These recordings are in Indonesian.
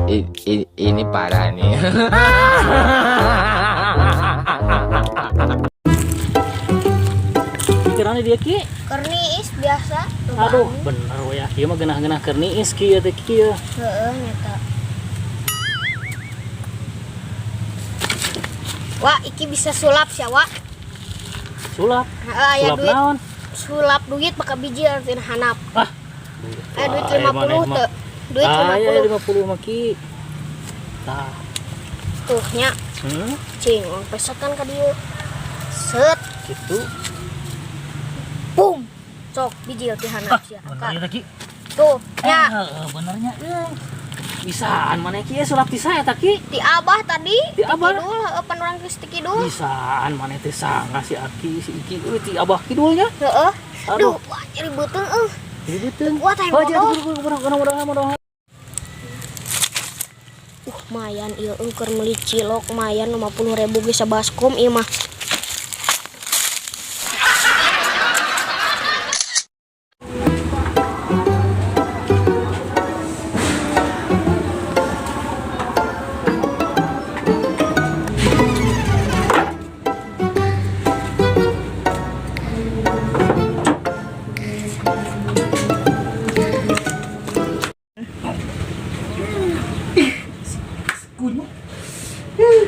Ini parah nih. Pikirannya dia ki. Kerniis biasa. Aduh, bener we ya. Kieu mah genah-genah kerniis kieu teh kieu. Heeh, nyata. Wah, iki bisa sulap sih, Wak. Sulap. Aya Sulap duit. naon? Sulap duit pakai biji artinya hanap. Ah. Duit 50 teu. Duit Aya 50. 50 mah ki. Tah. Tuh nya. Cing, uang pesetan ka dieu. Set, Gitu. boom. Sok biji teh hanap sia. Bener ya ki. Tuh, nya. Benernya bisaan mana ki sulap ti saya eta ki? Ti Abah tadi. Ti Abah? Kidul, pan urang geus ti kidul. Bisaan mana teh sangga si Aki si Iki ti Abah kidulnya. Heeh. Aduh. Duh, wah nyeri beuteung Jadi betul. Wah, teh Oh, bodoh. Lumayan ieu keur meuli cilok lumayan 50.000 geus sabaskom ieu mah.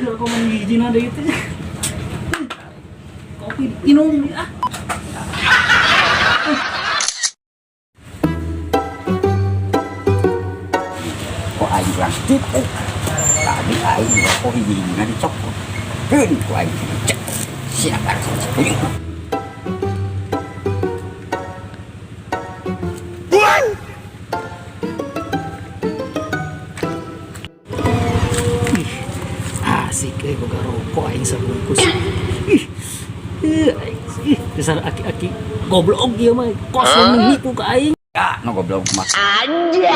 Kalau kau menggigin ada itu kopi minum ya. Kok aing kurang tipu. Tadi aing kok hidingnya dicopot. Keun ku aing cek. Siapa sih? Asik boga rokok aing sabungkus. Dasar aki-aki goblok ieu mah kos nipu ka aing. Ya, no goblok mah. Anjay.